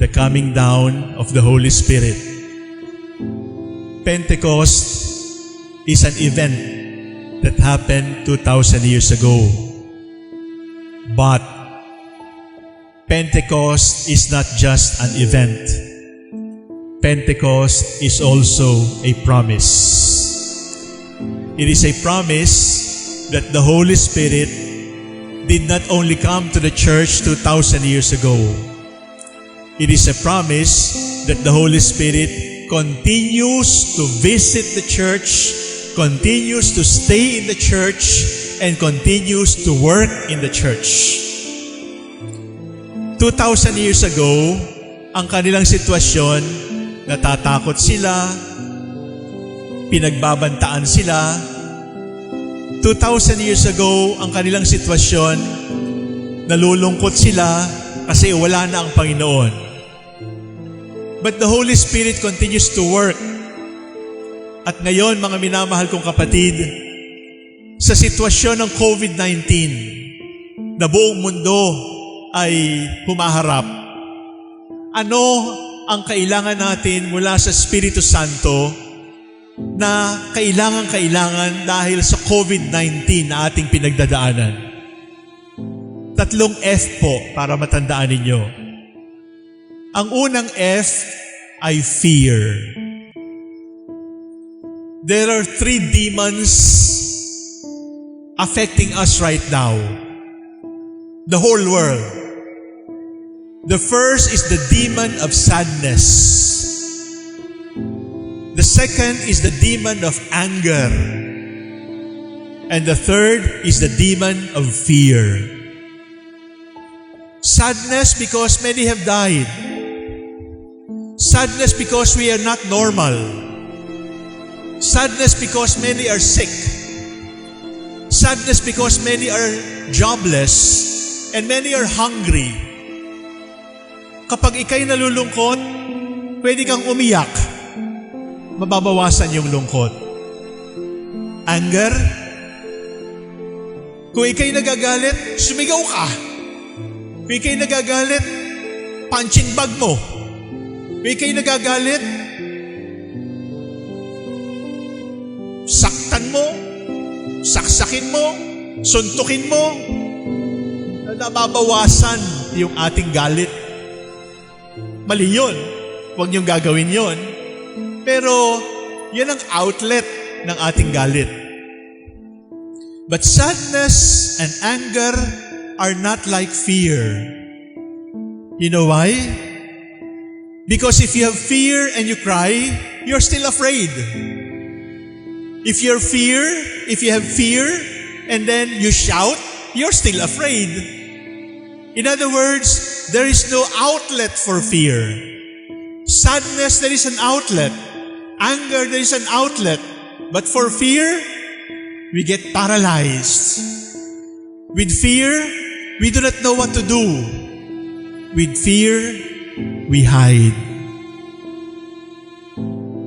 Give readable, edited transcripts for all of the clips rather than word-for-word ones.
the coming down of the Holy Spirit. Pentecost is an event that happened 2,000 years ago. But Pentecost is not just an event. Pentecost is also a promise. It is a promise that the Holy Spirit did not only come to the church 2,000 years ago. It is a promise that the Holy Spirit continues to visit the church, continues to stay in the church, and continues to work in the church. 2,000 years ago, ang kanilang sitwasyon, natatakot sila, pinagbabantaan sila. 2,000 years ago, ang kanilang sitwasyon, nalulungkot sila kasi wala na ang Panginoon. But the Holy Spirit continues to work. At ngayon, mga minamahal kong kapatid, sa sitwasyon ng COVID-19 na buong mundo ay humaharap, ano ang kailangan natin mula sa Espiritu Santo na kailangan dahil sa COVID-19 na ating pinagdadaanan? 3 F po para matandaan ninyo. Ang unang F ay fear. There are 3 demons affecting us right now. The whole world. The first is the demon of sadness. The second is the demon of anger. And the third is the demon of fear. Sadness because many have died. Sadness because we are not normal. Sadness because many are sick. Sadness because many are jobless and many are hungry. Kapag ikay nalulungkot, pwede kang umiyak. Mababawasan yung lungkot. Anger. Kung ikay nagagalit, sumigaw ka. Kung ikay nagagalit, punching bag mo. Kung ikay nagagalit, saktan mo, saksakin mo, suntukin mo, na nababawasan yung ating galit. Mali yun. Huwag niyong gagawin yun. Pero, yan ang outlet ng ating galit. But sadness and anger are not like fear. You know why? Because if you have fear and you cry, you're still afraid. If you have fear and then you shout, you're still afraid. In other words, there is no outlet for fear. Sadness, there is an outlet. Anger, there is an outlet. But for fear, we get paralyzed. With fear, we do not know what to do. With fear, we hide.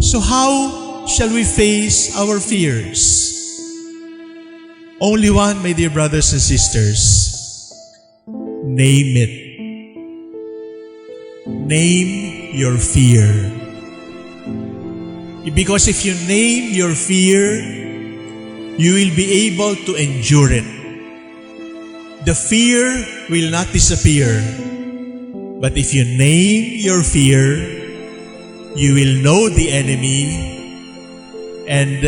So how shall we face our fears? Only one, my dear brothers and sisters. Name it. Name your fear. Because if you name your fear, you will be able to endure it. The fear will not disappear. But if you name your fear, you will know the enemy, and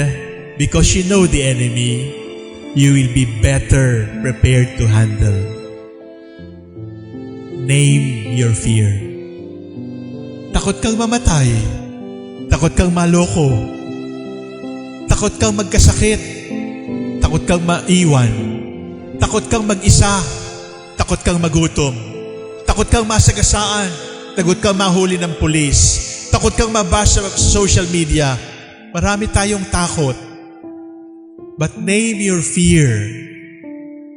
because you know the enemy, you will be better prepared to handle. Name your fear. Takot kang mamatay. Takot kang maloko. Takot kang magkasakit. Takot kang maiwan. Takot kang mag-isa. Takot kang magutom. Takot kang masagasaan. Takot kang mahuli ng pulis. Takot kang mabasa sa social media. Marami tayong takot. But name your fear.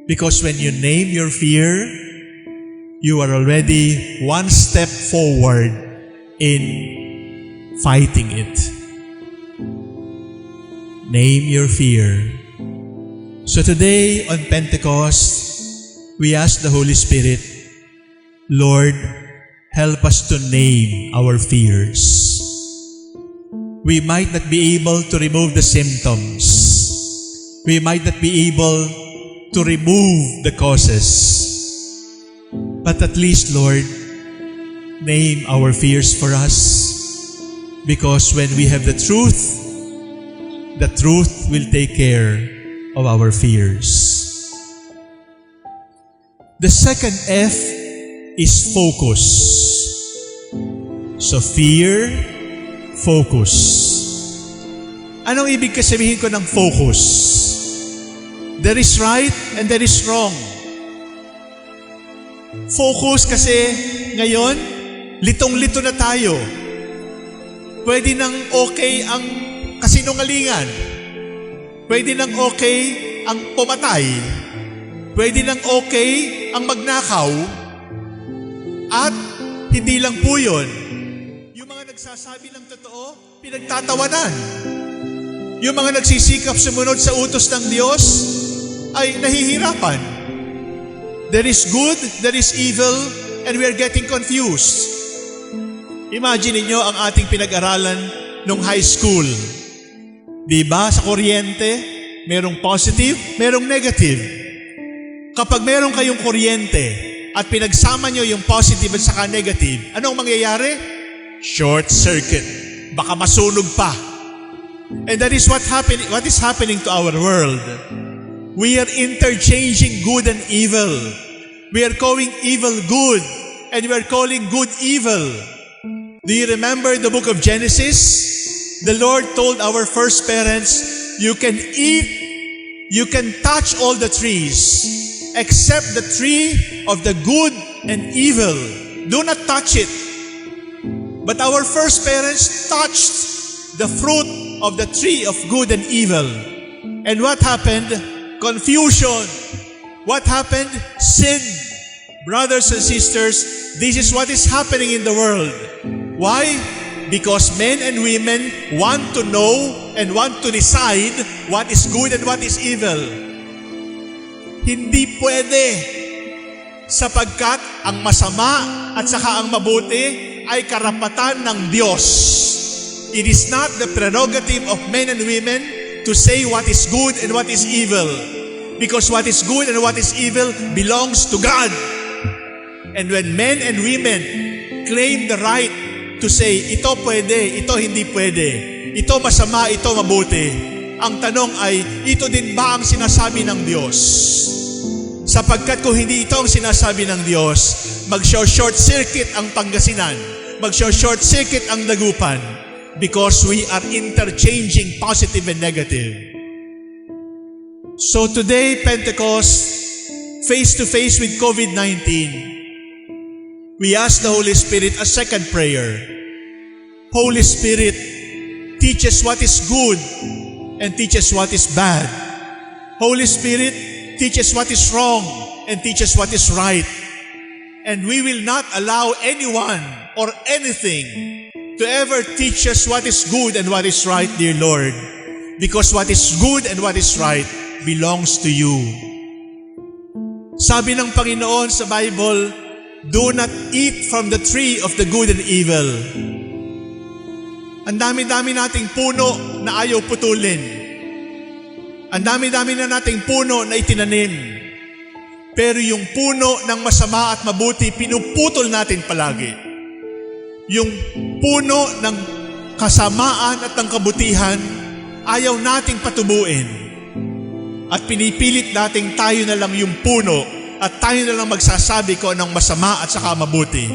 Because when you name your fear, you are already one step forward in fighting it. Name your fear. So today on Pentecost, we ask the Holy Spirit, Lord, help us to name our fears. We might not be able to remove the symptoms. We might not be able to remove the causes. But at least, Lord, name our fears for us. Because when we have the truth will take care of our fears. The second F is focus. So fear, focus. Anong ibig sabihin ko ng focus? There is right and there is wrong. Focus kasi ngayon, litong-lito na tayo. Pwede nang okay ang kasinungalingan. Pwede nang okay ang pumatay. Pwede nang okay ang magnakaw. At hindi lang po yun. Yung mga nagsasabi ng totoo, pinagtatawanan. Yung mga nagsisikap sumunod sa utos ng Diyos ay nahihirapan. There is good, there is evil, and we are getting confused. Imagine niyo ang ating pinag-aralan nung high school. Diba sa kuryente, merong positive, merong negative. Kapag meron kayong kuryente at pinagsama nyo yung positive at saka negative, anong mangyayari? Short circuit. Baka masunog pa. And that is what is happening to our world. We are interchanging good and evil. We are calling evil good, and we are calling good evil. Do you remember the book of Genesis? The Lord told our first parents, you can eat, you can touch all the trees, except the tree of the good and evil. Do not touch it. But our first parents touched the fruit of the tree of good and evil. And what happened? Confusion. What happened? Sin. Brothers and sisters, this is what is happening in the world. Why? Because men and women want to know and want to decide what is good and what is evil. Hindi pwede. Sapagkat ang masama at saka ang mabuti ay karapatan ng Diyos. It is not the prerogative of men and women to say what is good and what is evil. Because what is good and what is evil belongs to God. And when men and women claim the right to say, ito pwede, ito hindi pwede, ito masama, ito mabuti, ang tanong ay, ito din ba ang sinasabi ng Diyos? Sapagkat kung hindi ito ang sinasabi ng Diyos, mag-short circuit ang Pangasinan, mag-short circuit ang Dagupan, because we are interchanging positive and negative. So today, Pentecost, face-to-face with COVID-19, we ask the Holy Spirit a second prayer. Holy Spirit, teach us what is good and teach us what is bad. Holy Spirit, teach us what is wrong and teach us what is right. And we will not allow anyone or anything to ever teach us what is good and what is right, dear Lord. Because what is good and what is right belongs to you. Sabi ng Panginoon sa Bible, do not eat from the tree of the good and evil. Ang dami-dami nating puno na ayaw putulin. Ang dami-dami na nating puno na itinanim. Pero yung puno ng masama at mabuti, pinuputol natin palagi. Yung puno ng kasamaan at ng kabutihan, ayaw nating patubuin. At pinipilit nating tayo na lang yung puno at tayo na lang magsasabi ko anong masama at saka mabuti.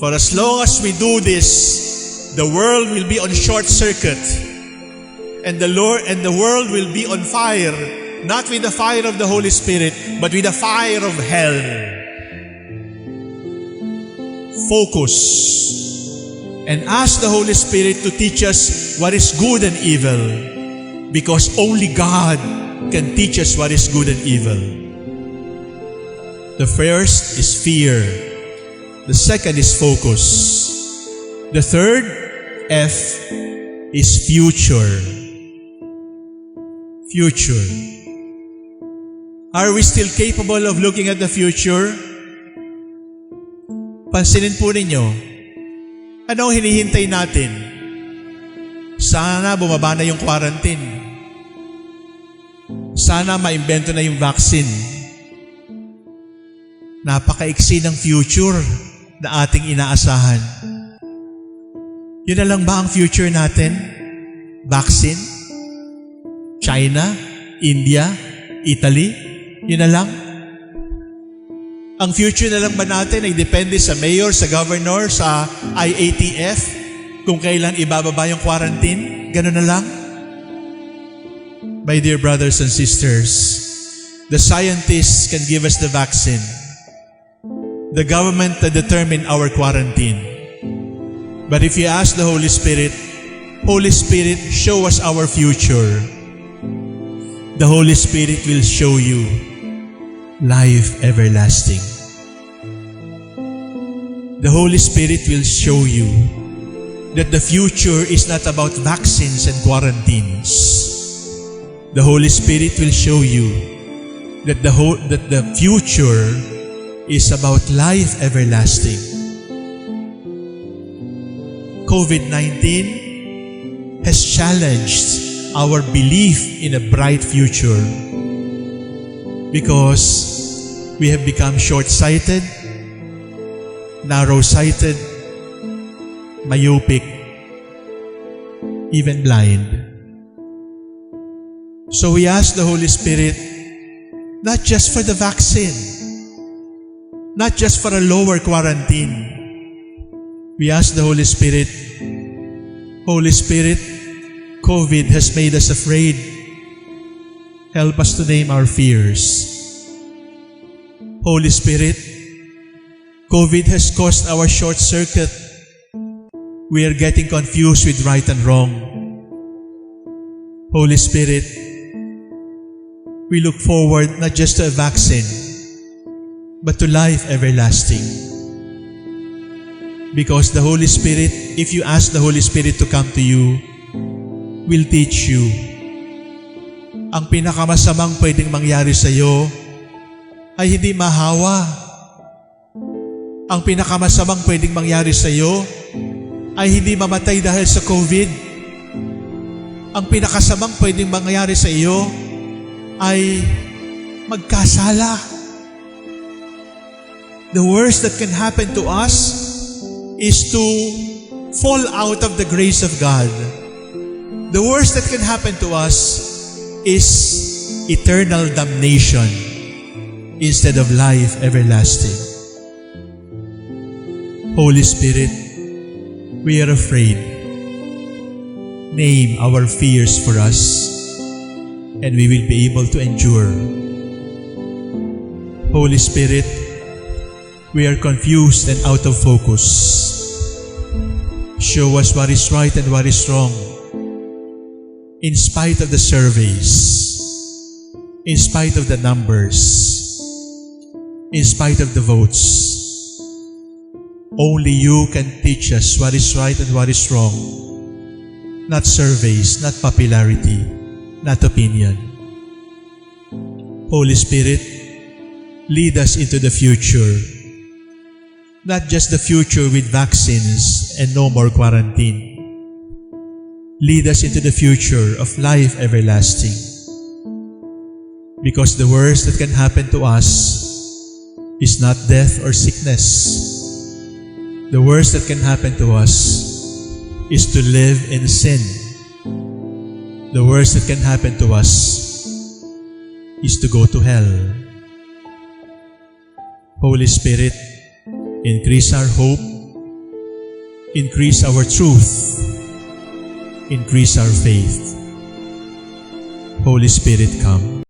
For as long as we do this, the world will be on short circuit. And the world will be on fire, not with the fire of the Holy Spirit, but with the fire of hell. Focus and ask the Holy Spirit to teach us what is good and evil, because only God can teach us what is good and evil. The first is fear. The second is focus. The third, F, is future. Future. Are we still capable of looking at the future? pansinin po ninyo, anong hinihintay natin? Sana bumaba na yung quarantine. Sana maimbento na yung vaccine. Napakaiksi ng future na ating inaasahan. Yun na lang ba ang future natin? Vaccine? China? India? Italy? Yun na lang? Ang future na lang ba natin ay depende sa mayor, sa governor, sa IATF, kung kailan ibababa yung quarantine? Ganun na lang? My dear brothers and sisters, the scientists can give us the vaccine. The government to determine our quarantine. But if you ask the Holy Spirit, show us our future. The Holy Spirit will show you life everlasting. The Holy Spirit will show you that the future is not about vaccines and quarantines. The Holy Spirit will show you that the future is about life everlasting. COVID-19 has challenged our belief in a bright future because we have become short-sighted, narrow-sighted, myopic, even blind. So we ask the Holy Spirit, not just for the vaccine, not just for a lower quarantine. We ask the Holy Spirit, COVID has made us afraid. Help us to name our fears. Holy Spirit, COVID has caused our short circuit. We are getting confused with right and wrong. Holy Spirit, we look forward not just to a vaccine, but to life everlasting. Because the Holy Spirit, if you ask the Holy Spirit to come to you, will teach you. Ang pinakamasamang pwedeng mangyari sa iyo ay hindi mahawa. Ang pinakamasamang pwedeng mangyari sa iyo ay hindi mamatay dahil sa COVID. Ang pinakasamang pwedeng mangyari sa iyo ay magkasala. The worst that can happen to us is to fall out of the grace of God. The worst that can happen to us is eternal damnation instead of life everlasting. Holy Spirit, we are afraid. Name our fears for us, and we will be able to endure. Holy Spirit, we are confused and out of focus. Show us what is right and what is wrong. In spite of the surveys, in spite of the numbers, in spite of the votes, only you can teach us what is right and what is wrong. Not surveys, not popularity, not opinion. Holy Spirit, lead us into the future. Not just the future with vaccines and no more quarantine. Lead us into the future of life everlasting. Because the worst that can happen to us is not death or sickness. The worst that can happen to us is to live in sin. The worst that can happen to us is to go to hell. Holy Spirit, increase our hope, increase our truth, increase our faith. Holy Spirit, come.